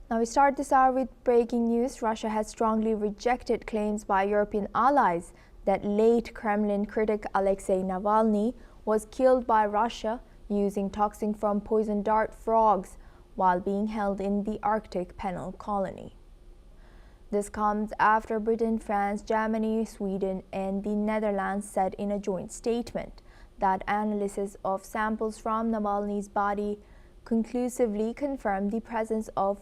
Now we start this hour with breaking news. Russia has strongly rejected claims by European allies that late Kremlin critic Alexei Navalny was killed by Russia using toxin from poison dart frogs while being held in the Arctic penal colony. This comes after Britain, France, Germany, Sweden and the Netherlands said in a joint statement that analysis of samples from Navalny's body conclusively confirmed the presence of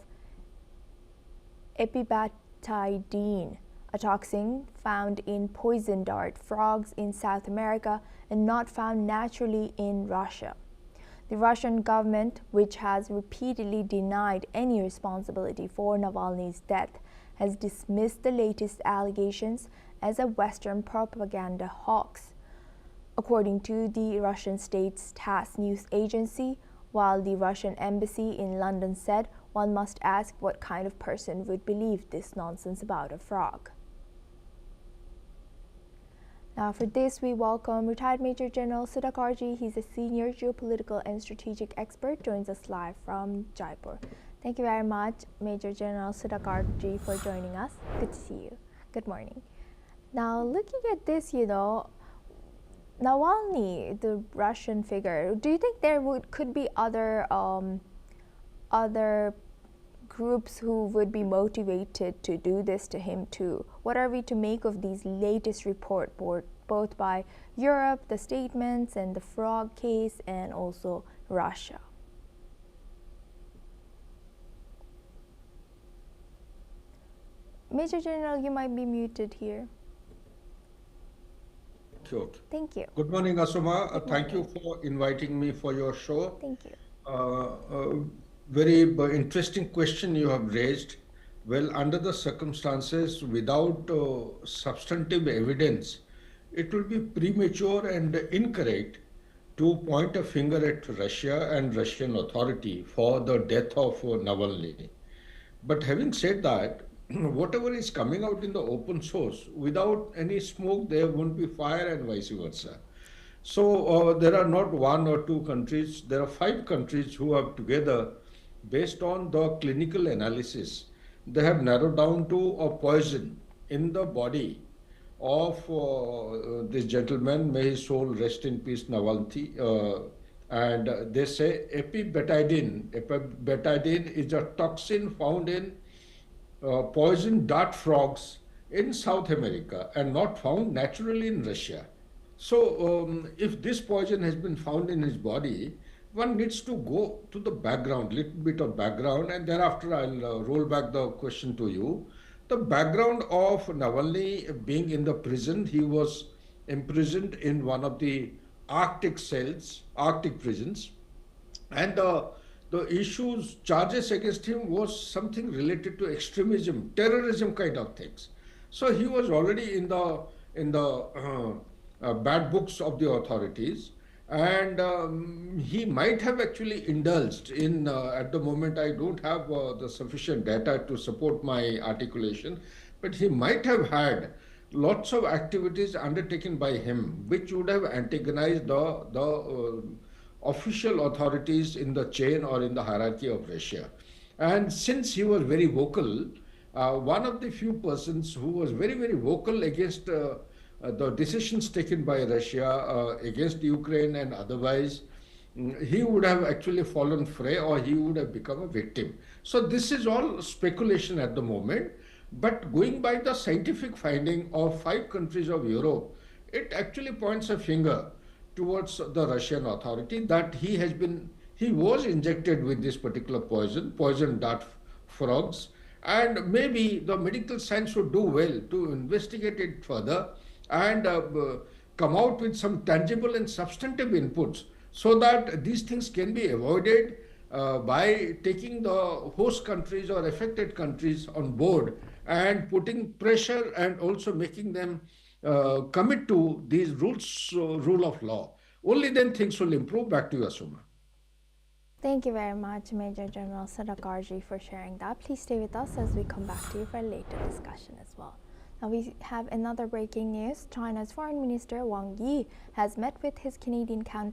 epibetidine, a toxin found in poison dart frogs in South America and not found naturally in Russia. The Russian government, which has repeatedly denied any responsibility for Navalny's death, has dismissed the latest allegations as a Western propaganda hoax. According to the Russian state's TASS news agency, while the Russian embassy in London said one must ask what kind of person would believe this nonsense about a frog. Now for this, we welcome retired Major General Sudhakarji. He's a senior geopolitical and strategic expert, joins us live from Jaipur. Thank you very much, Major General Sudhakarji, for joining us. Good to see you. Good morning. Now looking at this, Navalny, the Russian figure, do you think there could be other groups who would be motivated to do this to him too? What are we to make of these latest reports, both by Europe, the statements and the frog case, and also Russia? Major General, you might be muted here. Sure. Thank you. Good morning, Asuma. Thank you for inviting me for your show. Thank Very you. interesting question you have raised. Well, under the circumstances, without substantive evidence, it will be premature and incorrect to point a finger at Russia and Russian authority for the death of Navalny. But having said that, whatever is coming out in the open source, without any smoke, there won't be fire and vice versa. So there are not one or two countries, there are 5 countries who have together, based on the clinical analysis, they have narrowed down to a poison in the body of this gentleman, may his soul rest in peace, Navalny. And they say epibetidine. Epibetidine is a toxin found in poison dart frogs in South America and not found naturally in Russia. So if this poison has been found in his body, one needs to go to the background, little bit of background, and thereafter I'll roll back the question to you. The background of Navalny being in the prison, he was imprisoned in one of the Arctic prisons, and the charges against him was something related to extremism, terrorism kind of things. So he was already in the bad books of the authorities, and he might have actually indulged in, at the moment I don't have the sufficient data to support my articulation, but he might have had lots of activities undertaken by him which would have antagonized the official authorities in the chain or in the hierarchy of Russia. And since he was very vocal, one of the few persons who was very, very vocal against the decisions taken by Russia against Ukraine and otherwise, he would have actually fallen prey or he would have become a victim. So this is all speculation at the moment, but going by the scientific finding of 5 countries of Europe, it actually points a finger towards the Russian authority that he was injected with this particular poison dart frogs, and maybe the medical science would do well to investigate it further and come out with some tangible and substantive inputs so that these things can be avoided by taking the host countries or affected countries on board and putting pressure and also making them commit to these rule of law. Only then things will improve. Back to you, Asuma. Thank you very much, Major General Sudhakarji, for sharing that. Please stay with us as we come back to you for a later discussion as well. Now we have another breaking news. China's Foreign Minister Wang Yi has met with his Canadian counterpart